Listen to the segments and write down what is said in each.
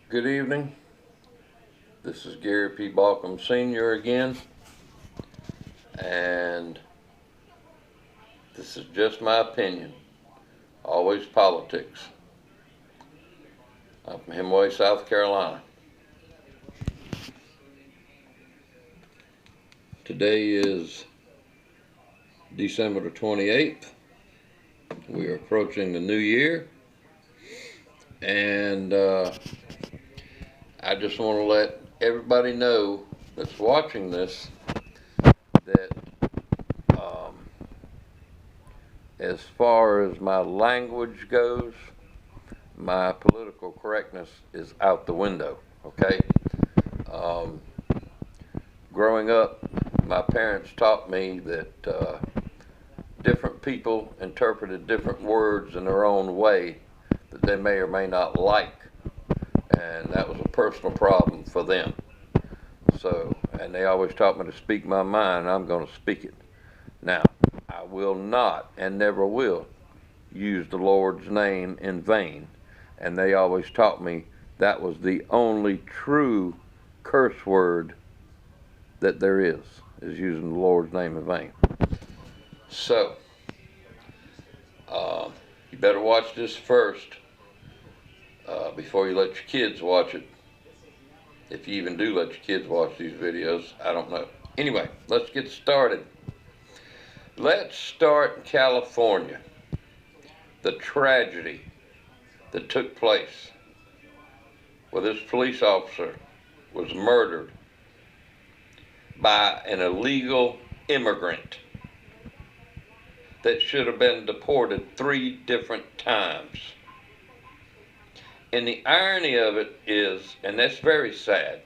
Good evening. This is Gary P. Balcom Sr. again, and this is just my opinion. Always politics. I'm from Hemingway, South Carolina. Today is December the 28th. We are approaching the new year, and I just want to let everybody know that's watching this that as far as my language goes, my political correctness is out the window, okay? Um, Growing up, my parents taught me that different people interpreted different words in their own way that they may or may not like, and that was a personal problem for them. So, and they always taught me to speak my mind, and I'm going to speak it. Now, I will not and never will use the Lord's name in vain, and they always taught me that was the only true curse word that there is using the Lord's name in vain. So, you better watch this first before you let your kids watch it. If you even do let your kids watch these videos, I don't know. Anyway, let's get started. Let's start in California. The tragedy that took place where this police officer was murdered by an illegal immigrant that should have been deported 3 different times. And the irony of it is, and that's very sad,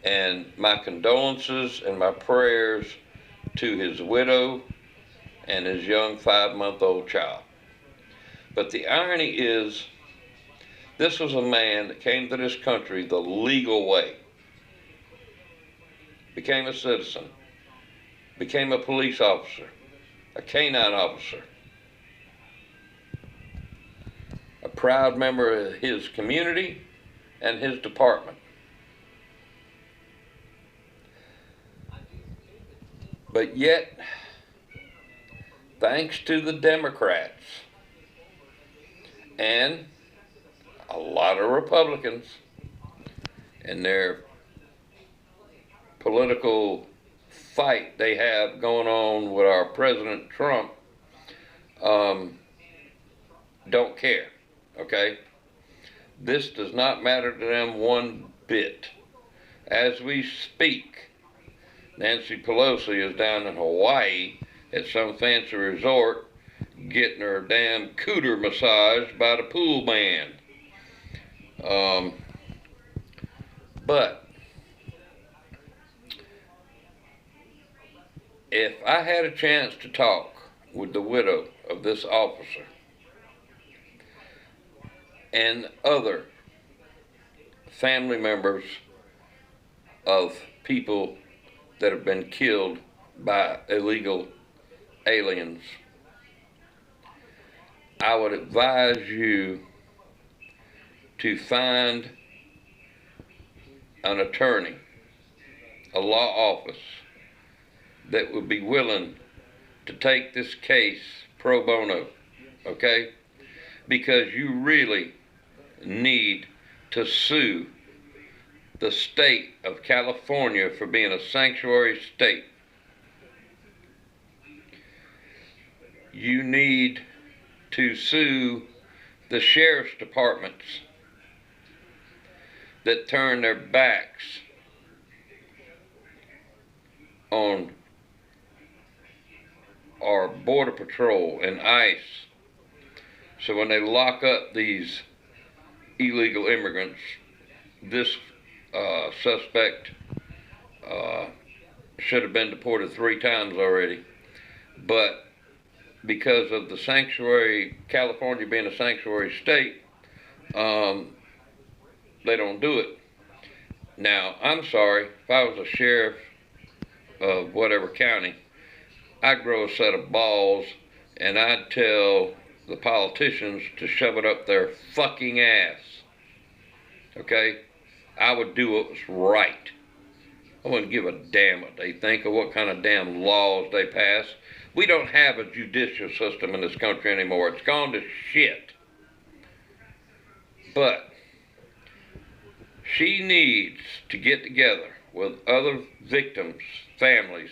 and my condolences and my prayers to his widow and his young 5-month-old child. But the irony is, this was a man that came to this country the legal way, became a citizen, became a police officer, a canine officer, a proud member of his community and his department. But yet, thanks to the Democrats and a lot of Republicans and their political fight they have going on with our President Trump, don't care, okay? This does not matter to them one bit. As we speak, Nancy Pelosi is down in Hawaii at some fancy resort getting her damn cooter massaged by the pool man. But if I had a chance to talk with the widow of this officer and other family members of people that have been killed by illegal aliens, I would advise you to find an attorney, a law office that would be willing to take this case pro bono, okay? Because you really need to sue the state of California for being a sanctuary state. You need to sue the sheriff's departments that turn their backs on our Border Patrol and ICE. So when they lock up these illegal immigrants, this suspect should have been deported 3 times already, but because of the sanctuary, California being a sanctuary state, they don't do it. Now, I'm sorry, if I was a sheriff of whatever county, I'd grow a set of balls and I'd tell the politicians to shove it up their fucking ass. Okay? I would do what was right. I wouldn't give a damn what they think or what kind of damn laws they pass. We don't have a judicial system in this country anymore. It's gone to shit. But she needs to get together with other victims, families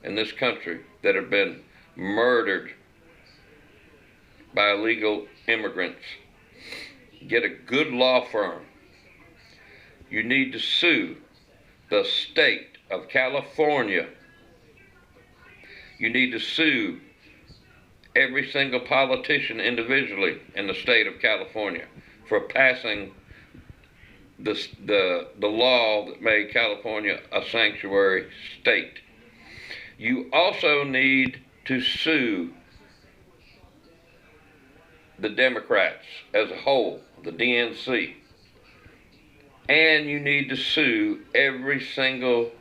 in this country that have been murdered by illegal immigrants. Get a good law firm. You need to sue the state of California. You need to sue every single politician individually in the state of California for passing the law that made California a sanctuary state. You also need to sue the Democrats as a whole, the DNC. And you need to sue every single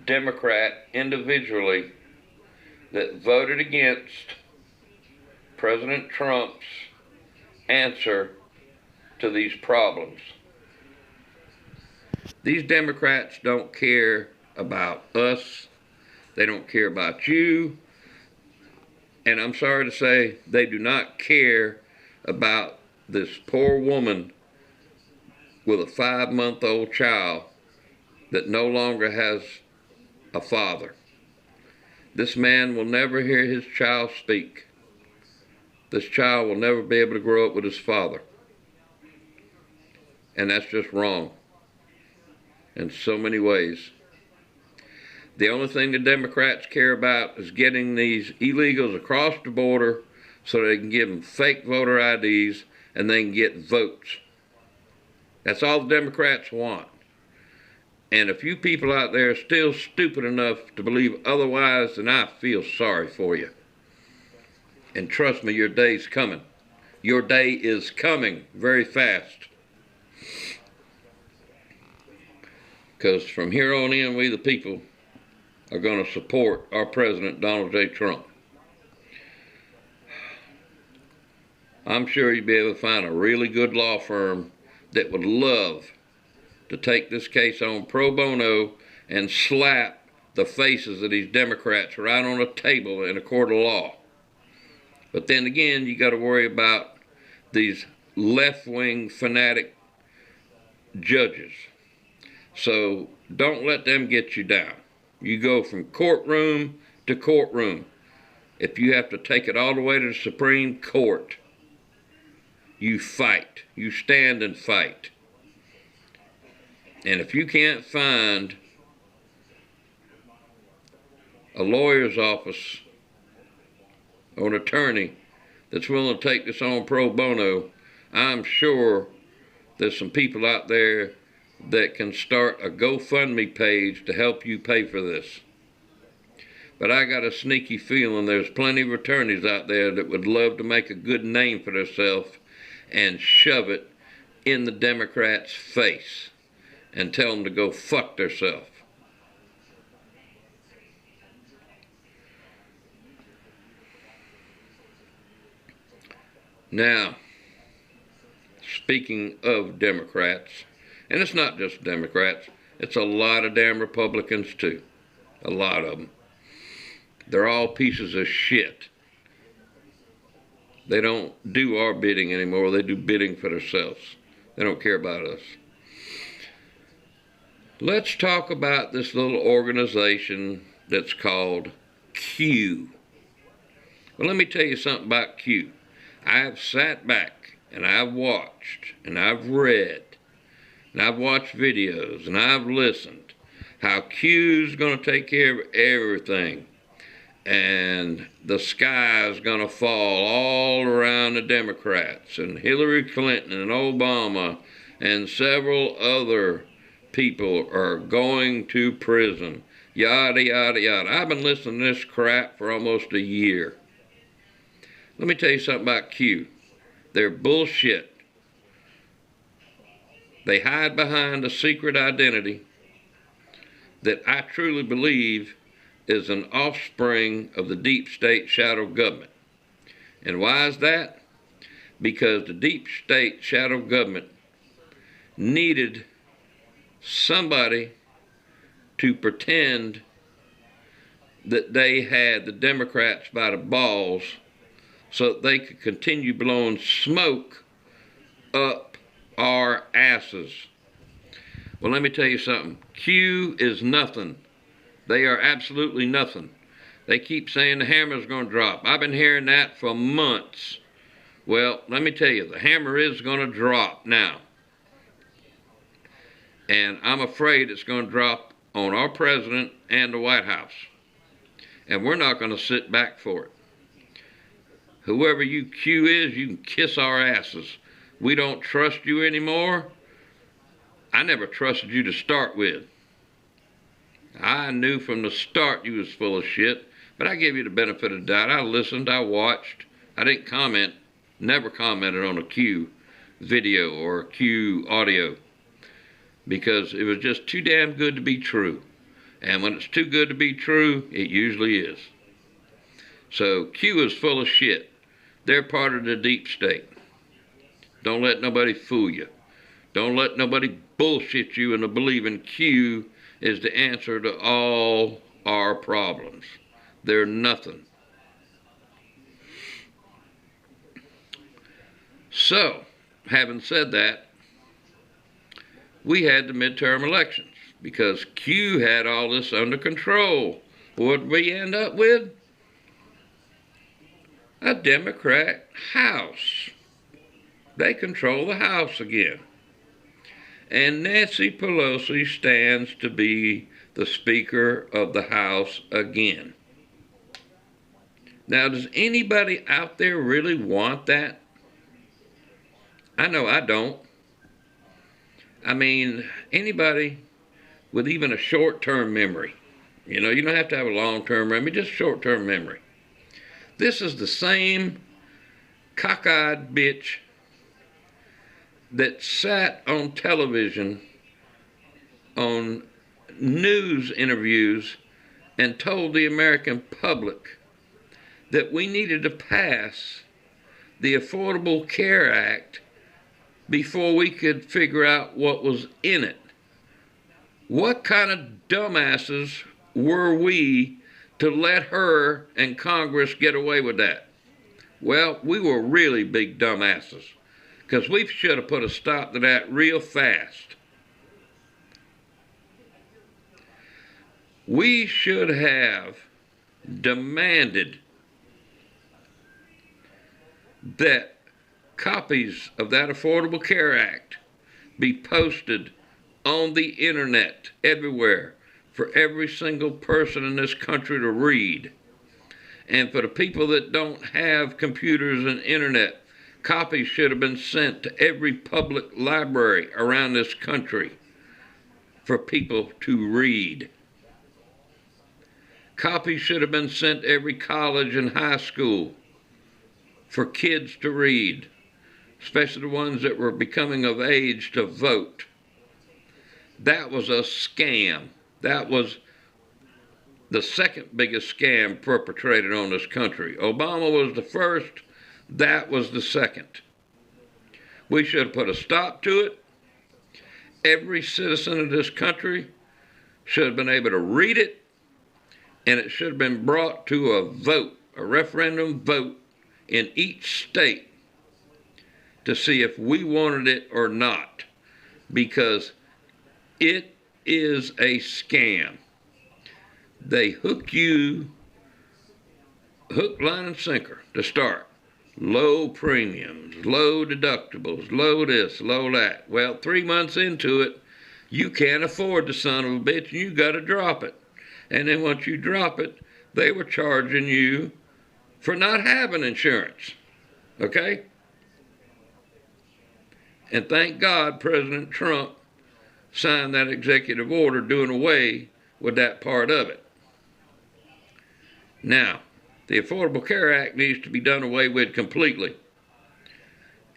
Democrat individually that voted against President Trump's answer to these problems. These Democrats don't care about us. They don't care about you. And I'm sorry to say, they do not care about this poor woman with a 5-month-old child that no longer has a father. This man will never hear his child speak. This child will never be able to grow up with his father. And that's just wrong in so many ways. The only thing the Democrats care about is getting these illegals across the border so they can give them fake voter IDs and they can get votes. That's all the Democrats want. And if you people out there are still stupid enough to believe otherwise, then I feel sorry for you. And trust me, your day's coming. Your day is coming very fast. Because from here on in, we the people are going to support our President, Donald J. Trump. I'm sure you'll be able to find a really good law firm that would love to take this case on pro bono and slap the faces of these Democrats right on a table in a court of law. But then again, you got to worry about these left-wing fanatic judges. So don't let them get you down. You go from courtroom to courtroom. If you have to take it all the way to the Supreme Court, you fight. You stand and fight. And if you can't find a lawyer's office or an attorney that's willing to take this on pro bono, I'm sure there's some people out there that can start a GoFundMe page to help you pay for this. But I got a sneaky feeling there's plenty of attorneys out there that would love to make a good name for themselves and shove it in the Democrats' face and tell them to go fuck themselves. Now, speaking of Democrats, and it's not just Democrats, it's a lot of damn Republicans too. A lot of them. They're all pieces of shit. They don't do our bidding anymore. They do bidding for themselves. They don't care about us. Let's talk about this little organization that's called Q. Well, let me tell you something about Q. I've sat back and I've watched and I've read and I've watched videos and I've listened how Q's going to take care of everything. And the sky is going to fall all around the Democrats and Hillary Clinton and Obama and several other people are going to prison. Yada, yada, yada. I've been listening to this crap for almost a year. Let me tell you something about Q. They're bullshit. They hide behind a secret identity that I truly believe is an offspring of the deep state shadow government. And why is that? Because the deep state shadow government needed somebody to pretend that they had the Democrats by the balls so that they could continue blowing smoke up our asses. Well, let me tell you something. Q is nothing. They are absolutely nothing. They keep saying the hammer's going to drop. I've been hearing that for months. Well, let me tell you, the hammer is going to drop now. And I'm afraid it's going to drop on our president and the White House. And we're not going to sit back for it. Whoever you Q is, you can kiss our asses. We don't trust you anymore. I never trusted you to start with. I knew from the start you was full of shit, but I gave you the benefit of the doubt. I listened, I watched. I didn't comment, never commented on a Q video or a Q audio because it was just too damn good to be true. And when it's too good to be true, it usually is. So Q is full of shit. They're part of the deep state. Don't let nobody fool you. Don't let nobody bullshit you into believing Q is the answer to all our problems. They're nothing. So, having said that, we had the midterm elections because Q had all this under control. What did we end up with? A Democrat House. They control the House again. And Nancy Pelosi stands to be the Speaker of the House again. Now, does anybody out there really want that? I know I don't. I mean, anybody with even a short-term memory. You know, you don't have to have a long-term memory, just short-term memory. This is the same cockeyed bitch that sat on television on news interviews and told the American public that we needed to pass the Affordable Care Act before we could figure out what was in it. What kind of dumbasses were we to let her and Congress get away with that? Well, we were really big dumbasses because we should have put a stop to that real fast. We should have demanded that copies of that Affordable Care Act be posted on the internet everywhere for every single person in this country to read. And for the people that don't have computers and internet, copies should have been sent to every public library around this country for people to read. Copies should have been sent to every college and high school for kids to read, especially the ones that were becoming of age to vote. That was a scam. That was the second biggest scam perpetrated on this country. Obama was the first. That was the second. We should have put a stop to it. Every citizen of this country should have been able to read it, and it should have been brought to a vote, a referendum vote in each state to see if we wanted it or not, because it is a scam. They hook you, hook, line, and sinker to start. Low premiums, low deductibles, low this, low that. Well, 3 months into it, you can't afford the son of a bitch, and you got to drop it. And then once you drop it, they were charging you for not having insurance. Okay? And thank God President Trump signed that executive order doing away with that part of it. Now, the Affordable Care Act needs to be done away with completely.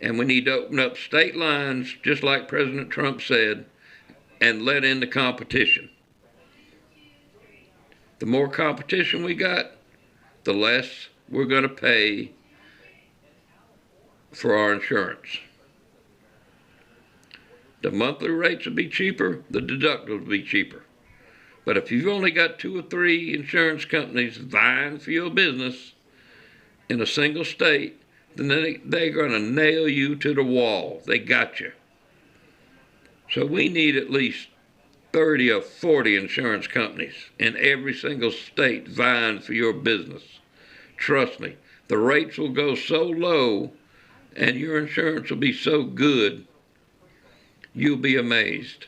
And we need to open up state lines, just like President Trump said, and let in the competition. The more competition we got, the less we're going to pay for our insurance. The monthly rates will be cheaper, the deductibles will be cheaper. But if you've only got 2 or 3 insurance companies vying for your business in a single state, then they're going to nail you to the wall. They got you. So we need at least 30 or 40 insurance companies in every single state vying for your business. Trust me, the rates will go so low and your insurance will be so good, you'll be amazed.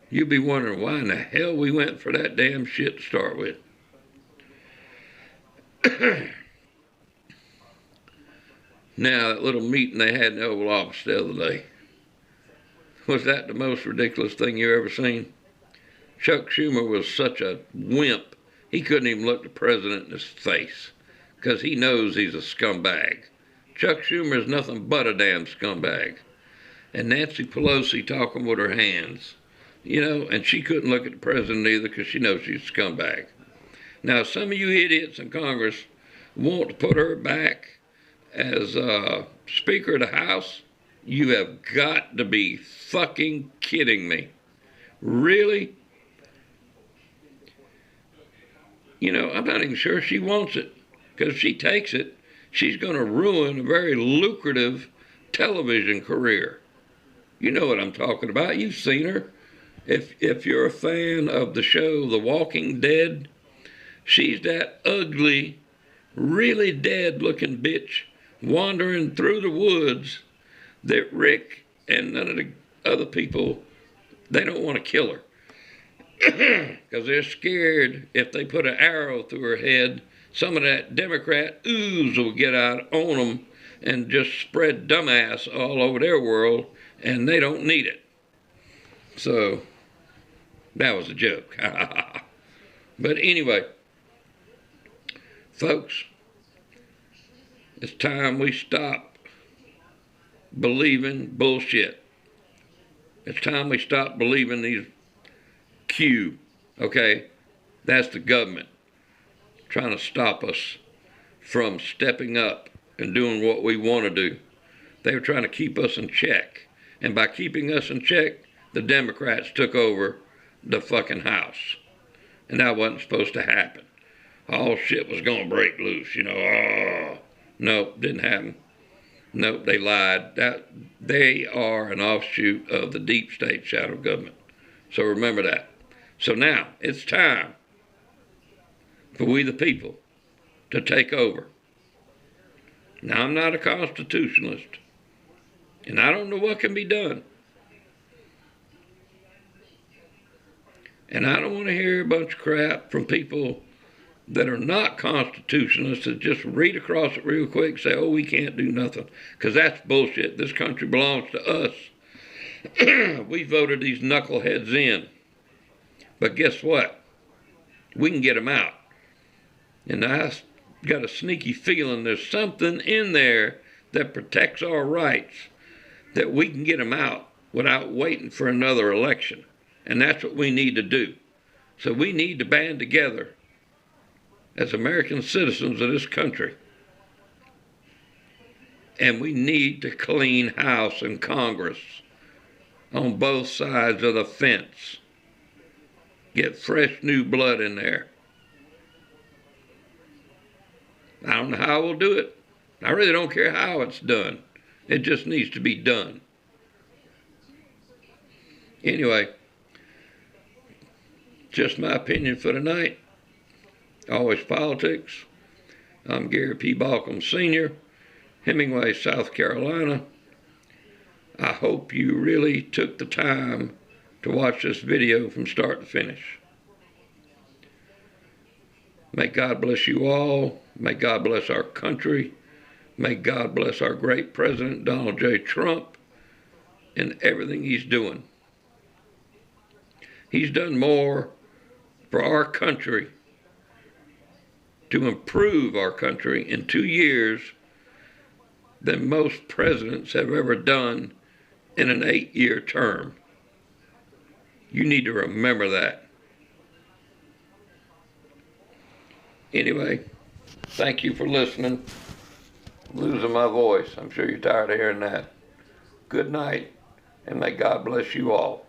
You'll be wondering why in the hell we went for that damn shit to start with. Now, that little meeting they had in the Oval Office the other day, was that the most ridiculous thing you ever seen? Chuck Schumer was such a wimp, he couldn't even look the president in his face, because he knows he's a scumbag. Chuck Schumer is nothing but a damn scumbag. And Nancy Pelosi talking with her hands, you know, and she couldn't look at the president either because she knows she's a scumbag. Now, some of you idiots in Congress want to put her back as Speaker of the House. You have got to be fucking kidding me. Really? You know, I'm not even sure she wants it, because if she takes it, she's going to ruin a very lucrative television career. You know what I'm talking about. You've seen her. If you're a fan of the show The Walking Dead, she's that ugly, really dead-looking bitch wandering through the woods that Rick and none of the other people, they don't want to kill her. Because they're scared if they put an arrow through her head, some of that Democrat ooze will get out on them and just spread dumbass all over their world, and they don't need it. So, that was a joke. But anyway, folks, it's time we stop believing bullshit. It's time we stop believing these Q, okay? That's the government trying to stop us from stepping up and doing what we want to do. They were trying to keep us in check. And by keeping us in check, the Democrats took over the fucking House. And that wasn't supposed to happen. All shit was going to break loose, you know. Oh, nope, didn't happen. Nope, they lied. They are an offshoot of the deep state shadow government. So remember that. So now, it's time for we the people to take over. Now, I'm not a constitutionalist, and I don't know what can be done. And I don't want to hear a bunch of crap from people that are not constitutionalists that just read across it real quick and say, oh, we can't do nothing, because that's bullshit. This country belongs to us. We voted these knuckleheads in. But guess what? We can get them out. And I got a sneaky feeling there's something in there that protects our rights, that we can get them out without waiting for another election. And that's what we need to do. So we need to band together as American citizens of this country. And we need to clean house in Congress on both sides of the fence. Get fresh new blood in there. I don't know how we'll do it. I really don't care how it's done. It just needs to be done. Anyway, just my opinion for tonight. Always Politics. I'm Gary P. Balcom Sr., Hemingway, South Carolina. I hope you really took the time to watch this video from start to finish. May God bless you all. May God bless our country. May God bless our great President, Donald J. Trump, and everything he's doing. He's done more for our country, to improve our country in 2 years, than most presidents have ever done in an 8-year term. You need to remember that. Anyway, thank you for listening. I'm losing my voice. I'm sure you're tired of hearing that. Good night. and may God bless you all.